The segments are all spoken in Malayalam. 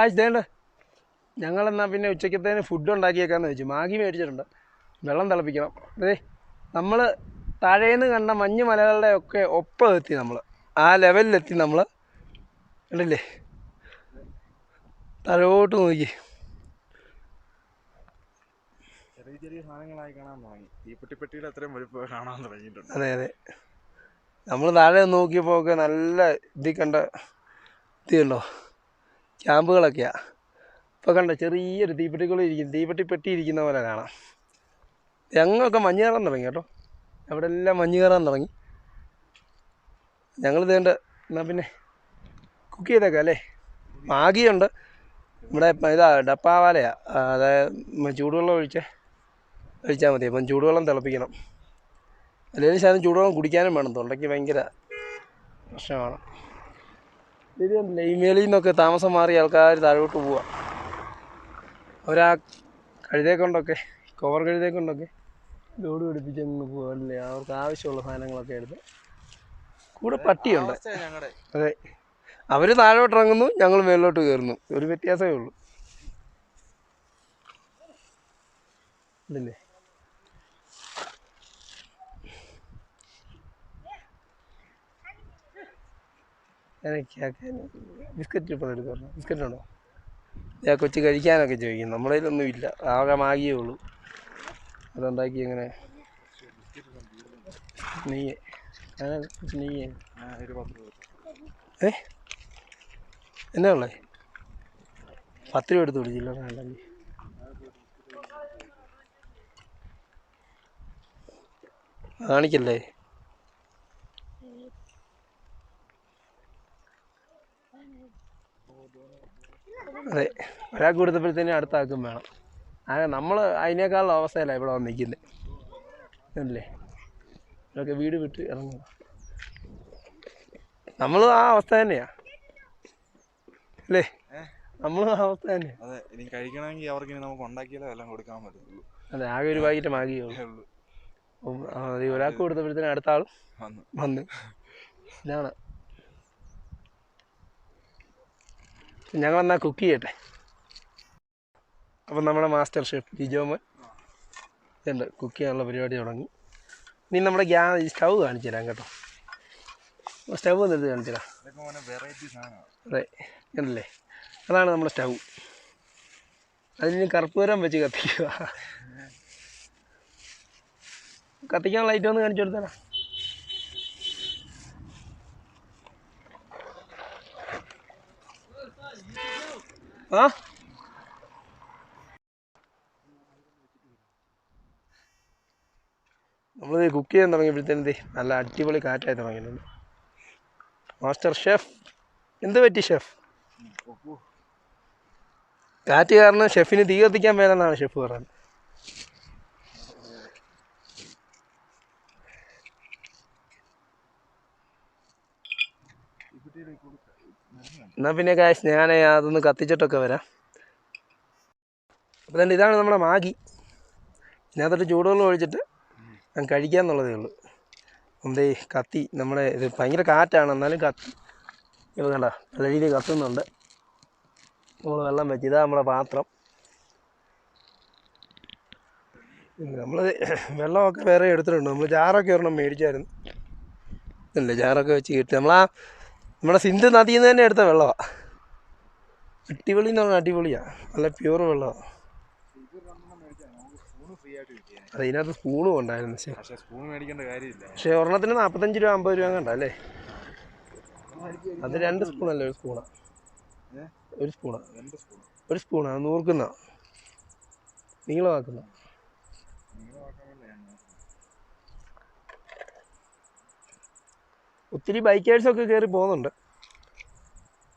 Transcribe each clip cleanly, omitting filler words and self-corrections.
കാശ് തേണ്ട ഞങ്ങളെന്നാൽ പിന്നെ ഉച്ചക്കത്തേന് ഫുഡ് ഉണ്ടാക്കിയേക്കാന്ന് വെച്ചു. മാഗി മേടിച്ചിട്ടുണ്ട്, വെള്ളം തിളപ്പിക്കണം. അതെ, നമ്മൾ താഴേന്ന് കണ്ട മഞ്ഞ് മലകളുടെ ഒക്കെ ഒപ്പം എത്തി. നമ്മൾ ആ ലെവലിലെത്തി. നമ്മൾ കണ്ടില്ലേ, താഴോട്ട് നോക്കി. ചെറിയ ചെറിയ സാധനങ്ങളായി കാണാൻ തുടങ്ങി. തീപ്പെട്ടിപ്പെട്ടിയുടെ അത്രയും വലുപ്പം കാണാൻ തുടങ്ങിയിട്ടുണ്ട്. അതെ അതെ, നമ്മൾ താഴെ നോക്കിയപ്പോൾ ഒക്കെ നല്ല ഇതിൽ കണ്ട ഇതുണ്ടോ ക്യാമ്പുകളൊക്കെയാണ്. ഇപ്പോൾ കണ്ട ചെറിയൊരു തീപ്പെട്ടിപ്പെട്ടി ഇരിക്കുന്ന പോലെ കാണാം. ഞങ്ങളൊക്കെ മഞ്ഞ് കയറാൻ തുടങ്ങി കേട്ടോ. അവിടെ എല്ലാം മഞ്ഞ് കയറാൻ തുടങ്ങി. ഞങ്ങൾ ഇതേണ്ട എന്നാൽ പിന്നെ കുക്ക് ചെയ്തേക്കാം അല്ലേ. മാഗിയുണ്ട് ഇവിടെ, ഇതാ ഡപ്പാവാലയാണ്. അതായത് ചൂടുവെള്ളം ഒഴിച്ചാൽ മതി. അപ്പം ചൂടുവെള്ളം തിളപ്പിക്കണം. അല്ലെങ്കിൽ ശാലം ചൂടുവെള്ളം കുടിക്കാനും വേണം, തൊണ്ടയ്ക്ക് ഭയങ്കര പ്രശ്നമാണ്. ഇത് കണ്ടില്ലേ, ഈ മേളിൽ നിന്നൊക്കെ താമസം മാറിയ ആൾക്കാർ താഴോട്ട് പോവുക. അവരാ കഴുതയെ കൊണ്ടൊക്കെ, കവർ കഴുതയെ കൊണ്ടൊക്കെ ലോഡ് പിടിപ്പിച്ച് അങ്ങ് പോകല്ലേ. അവർക്ക് ആവശ്യമുള്ള സാധനങ്ങളൊക്കെ എടുത്ത്. കൂടെ പട്ടിയുണ്ട്. അതെ, അവർ താഴോട്ട് ഇറങ്ങുന്നു, ഞങ്ങൾ മേളിലോട്ട് കയറുന്നു. ഒരു വ്യത്യാസമേ ഉള്ളൂ. ഇല്ലേ, ബിസ്ക്കറ്റ് ഇപ്പോൾ എടുക്കുന്നു. ബിസ്ക്കറ്റ് ഉണ്ടോ? ഞാൻ കൊച്ചു കഴിക്കാനൊക്കെ ചോദിക്കും. നമ്മുടെ കയ്യിലൊന്നും ഇല്ല, ആകെ മാഗിയേ ഉള്ളൂ. അതുണ്ടാക്കി എങ്ങനെ നെയ്യ് നെയ്യ് എന്നാ ഉള്ളേ? 10 രൂപ എടുത്ത് പിടിച്ചില്ല അല്ലെങ്കിൽ കാണിക്കല്ലേ. അതെ, ഒരാൾക്ക് കൊടുത്തപ്പോഴത്തേനും അടുത്ത ആൾക്കും വേണം. നമ്മൾ അതിനേക്കാളുള്ള അവസ്ഥയല്ല ഇവിടെ വന്ന് നിൽക്കുന്നത് അല്ലേ. ഇതൊക്കെ വീട് വിട്ട് ഇറങ്ങുക. നമ്മളും ആ അവസ്ഥ തന്നെയാ അല്ലേ. നമ്മളും ആ അവസ്ഥ തന്നെയാണ്. അതെ, ഇനി കഴിക്കണമെങ്കിൽ അവർക്ക് നമുക്ക് ഉണ്ടാക്കിയാലേ എല്ലാം കൊടുക്കാൻ പറ്റുള്ളൂ. അതെ, ആകെ ഒരു പാക്കറ്റ് മാഗിയേ ഉള്ളൂ. ഒരാൾക്ക് കൊടുത്തപ്പോഴത്തേനും അടുത്ത ആളും വന്ന്. ഇതാണ്. ഞങ്ങളെന്നാൽ കുക്ക് ചെയ്യട്ടെ. അപ്പം നമ്മുടെ മാസ്റ്റർ ഷെഫ് ജിജോമൻ ഇതുണ്ട്, കുക്ക് ചെയ്യാനുള്ള പരിപാടി തുടങ്ങി. ഇനി നമ്മുടെ സ്റ്റൗ കാണിച്ചു തരാം കേട്ടോ. സ്റ്റൗ എന്നിട്ട് കാണിച്ചു തരാം. അതെ, കണ്ടല്ലേ, അതാണ് നമ്മുടെ സ്റ്റൗ. അതിന് കർപ്പൂരം വെച്ച് കത്തിക്കുക. കത്തിക്കാനുള്ള ലൈറ്റ് ഒന്ന് കാണിച്ചു കൊടുത്തരാം. ആ നമ്മളിത് കുക്ക് ചെയ്യാൻ തുടങ്ങിയപ്പോഴത്തേനെന്തേ നല്ല അടിപൊളി കാറ്റായി തുടങ്ങിയിട്ടുണ്ട്. മാസ്റ്റർ ഷെഫ്, എന്ത് പറ്റി ഷെഫ്? കാറ്റ് കാരണം ഷെഫിന് തീ കത്തിക്കാൻ മേലെന്നാണ് ഷെഫ് പറയുന്നത്. എന്നാൽ പിന്നെ കാശ് ഞാൻ അതൊന്ന് കത്തിച്ചിട്ടൊക്കെ വരാം. അപ്പോൾ തന്നെ ഇതാണ് നമ്മുടെ മാഗി. ഇതിനകത്തോട്ട് ചൂടുവെള്ളം ഒഴിച്ചിട്ട് ഞാൻ കഴിക്കാമെന്നുള്ളതേ ഉള്ളൂ. എന്തേ കത്തി, നമ്മുടെ ഇത് ഭയങ്കര കാറ്റാണ്, എന്നാലും കത്തി ഇത് കണ്ട നല്ല രീതിയിൽ കത്തുന്നുണ്ട്. നമ്മൾ വെള്ളം വെച്ച്, ഇതാ നമ്മുടെ പാത്രം. നമ്മൾ വെള്ളമൊക്കെ വേറെ എടുത്തിട്ടുണ്ട്. നമ്മൾ ജാറൊക്കെ ഒരെണ്ണം മേടിച്ചായിരുന്നു. ഇല്ലേ, ജാറൊക്കെ വെച്ച് കിട്ടി. നമ്മുടെ സിന്ധു നദിയിൽ നിന്ന് തന്നെ എടുത്ത വെള്ളമാണ്. അടിപൊളി എന്ന് പറഞ്ഞാൽ അടിപൊളിയാണ്, നല്ല പ്യൂർ വെള്ളമാണ്. അതെ, ഇതിനകത്ത് സ്പൂണും ഉണ്ടായിരുന്നു. സ്പൂൺ മേടിക്കേണ്ട കാര്യമില്ല. പക്ഷേ ഒരെണ്ണത്തിന് 45 രൂപ 50 രൂപ കണ്ടല്ലേ. അത് 2 സ്പൂണല്ലേ, ഒരു സ്പൂണാണ്. ഒരു സ്പൂണാണ് നൂർക്കുന്ന നീളമാക്കുന്ന. ഒത്തിരി ബൈക്കേഴ്സൊക്കെ കയറി പോകുന്നുണ്ട്.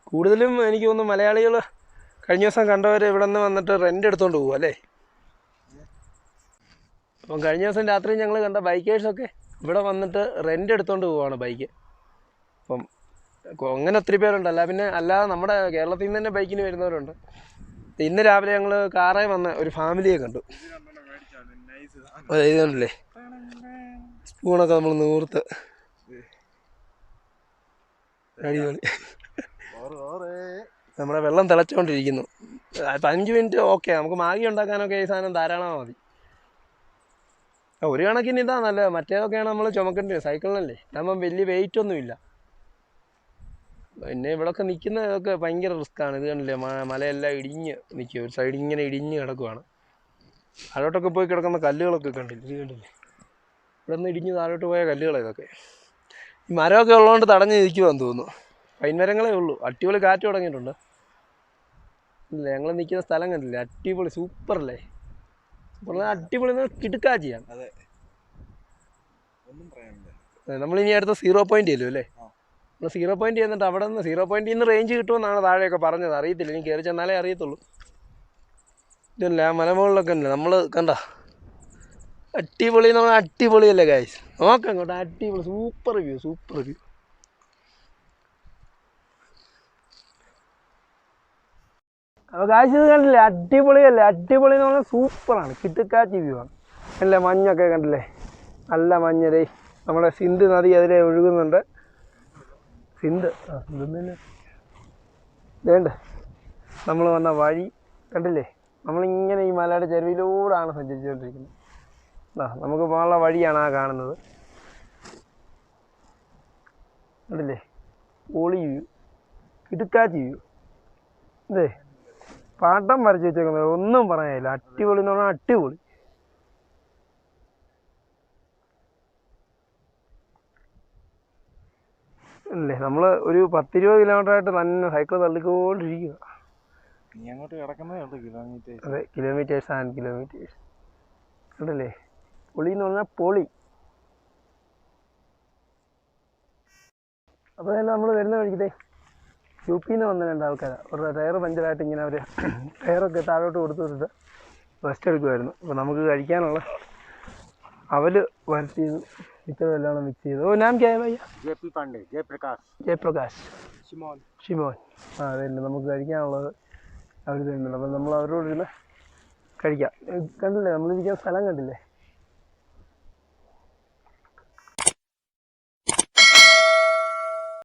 കൂടുതലും എനിക്ക് തോന്നുന്നു മലയാളികൾ കഴിഞ്ഞ ദിവസം കണ്ടവർ ഇവിടെ നിന്ന് വന്നിട്ട് റെൻ്റ് എടുത്തുകൊണ്ട് പോകും അല്ലേ. അപ്പം കഴിഞ്ഞ ദിവസം രാത്രി ഞങ്ങൾ കണ്ട ബൈക്കേഴ്സൊക്കെ ഇവിടെ വന്നിട്ട് റെൻ്റ് എടുത്തുകൊണ്ട് പോവുകയാണ് ബൈക്ക്. അപ്പം അങ്ങനെ ഒത്തിരി പേരുണ്ട്. പിന്നെ അല്ലാതെ നമ്മുടെ കേരളത്തിൽ നിന്ന് തന്നെ ബൈക്കിന് വരുന്നവരുണ്ട്. ഇന്ന് രാവിലെ ഞങ്ങൾ കാറേ വന്ന ഒരു ഫാമിലിയെ കണ്ടു. അതെ, ഇതുണ്ടല്ലേ സ്പൂണൊക്കെ നമ്മൾ നൂർത്ത് അടിപൊളി. നമ്മുടെ വെള്ളം തിളച്ചുകൊണ്ടിരിക്കുന്നു. 5 മിനിറ്റ് ഓക്കെ, നമുക്ക് മാഗി ഉണ്ടാക്കാനൊക്കെ ഈ സാധനം ധാരാളം മതി. ഒരു കണക്കിന് ഇതാ നല്ലത്. മറ്റേതൊക്കെയാണ് നമ്മൾ ചുമക്കേണ്ടി വരും, സൈക്കിളിനല്ലേ, ഇതാകുമ്പം വലിയ വെയിറ്റ് ഒന്നുമില്ല. പിന്നെ ഇവിടെയൊക്കെ നിൽക്കുന്നതൊക്കെ ഭയങ്കര റിസ്ക്കാണ്. ഇത് കണ്ടില്ലേ, മലയെല്ലാം ഇടിഞ്ഞ് നിൽക്കുക, ഒരു സൈഡ് ഇങ്ങനെ ഇടിഞ്ഞ് കിടക്കുവാണ്. താഴോട്ടൊക്കെ പോയി കിടക്കുന്ന കല്ലുകളൊക്കെ കണ്ടില്ലേ, ഇത് കണ്ടില്ലേ, ഇവിടെ നിന്ന് ഇടിഞ്ഞ് താഴോട്ട് പോയ കല്ലുകളാണ് ഇതൊക്കെ. ഈ മരമൊക്കെ ഉള്ളതുകൊണ്ട് തടഞ്ഞ് നിൽക്കുവാന്ന് തോന്നുന്നു. പൈൻ മരങ്ങളേ ഉള്ളൂ. അടിപൊളി കാറ്റ് തുടങ്ങിയിട്ടുണ്ട്. ഇല്ലേ, ഞങ്ങൾ നിൽക്കുന്ന സ്ഥലം കണ്ടില്ലേ, അടിപൊളി സൂപ്പറല്ലേ. അടിപൊളി കിടുക്കാച്ചിയാണ്. നമ്മളിനി അടുത്ത 0 പോയിന്റ് ചെല്ലും അല്ലേ. നമ്മൾ 0 പോയിന്റ് ചെയ്യുന്നുണ്ട്. അവിടെ നിന്ന് 0 പോയിന്റിൽ നിന്ന് റേഞ്ച് കിട്ടുമെന്നാണ് താഴെയൊക്കെ പറഞ്ഞത്. അറിയത്തില്ല, ഇനി കയറി ചെന്നാലേ അറിയത്തുള്ളൂ. ഇതല്ലേ ആ മലമുകളിലൊക്കെ ഉണ്ട്, നമ്മൾ കണ്ട അടിപൊളി. നമ്മൾ അടിപൊളിയല്ലേ ഗായ്സ്, നോക്കാം അങ്ങോട്ട്, അടിപൊളി സൂപ്പർ വ്യൂ, സൂപ്പർ വ്യൂ. അപ്പോൾ ഗായ്സ് ഇത് കണ്ടില്ലേ, അടിപൊളിയല്ലേ. അടിപൊളി എന്ന് പറഞ്ഞാൽ സൂപ്പറാണ്, കിടുക്കാച്ചി വ്യൂ ആണ്. അല്ലേ, മഞ്ഞൊക്കെ കണ്ടില്ലേ, നല്ല മഞ്ഞതേ. നമ്മുടെ സിന്ധു നദി അതിലെ ഒഴുകുന്നുണ്ട്. സിന്ധ് സിന്ധു വേണ്ട. നമ്മൾ വന്ന വഴി കണ്ടില്ലേ, നമ്മളിങ്ങനെ ഈ മലയുടെ ചെരുവിലൂടെയാണ് സഞ്ചരിച്ചുകൊണ്ടിരിക്കുന്നത്. നമുക്ക് പോകാനുള്ള വഴിയാണ് ആ കാണുന്നത്. കണ്ടില്ലേ, പൊളി വ്യൂ, കിടുക്കാച്ചി വ്യൂ. ഇതേ പാട്ടം വരച്ച് വെച്ചേക്കുന്നത്, ഒന്നും പറയാനില്ല. അടിപൊളി എന്ന് പറഞ്ഞാൽ അടിപൊളി. അല്ലേ, നമ്മൾ ഒരു 10-20 കിലോമീറ്ററായിട്ട് തന്നെ സൈക്കിൾ തള്ളിക്കൊണ്ടിരിക്കുക. അതെ, കിലോമീറ്റേഴ്സ് ആൻഡ് കിലോമീറ്റേഴ്സ്. കണ്ടല്ലേ, പൊളി എന്ന് പറഞ്ഞാൽ പൊളി. അപ്പോൾ തന്നെ നമ്മൾ വരുന്ന വഴിക്കത്തെ യുപിയിൽ നിന്ന് വന്ന 2 ആൾക്കാരാണ്. ഒരു ടയർ പഞ്ചറായിട്ട് ഇങ്ങനെ അവർ ടയറൊക്കെ താഴോട്ട് കൊടുത്തിട്ട് റെസ്റ്റ് എടുക്കുമായിരുന്നു. അപ്പോൾ നമുക്ക് കഴിക്കാനുള്ള അവല് വരട്ടിയത് ഇത്ര എല്ലാം മിക്സ് ചെയ്ത്. ഓ നാം ക്യാ ഭയ്യ? ജയപ്രകാശ് ഷിമോൻ. അതെ, നമുക്ക് കഴിക്കാനുള്ളത് അവർ തരുന്നുണ്ട്. അപ്പം നമ്മൾ അവരോട് ഇരുന്ന് കഴിക്കാം. കണ്ടില്ലേ, നമ്മളിരിക്കുന്ന സ്ഥലം കണ്ടില്ലേ,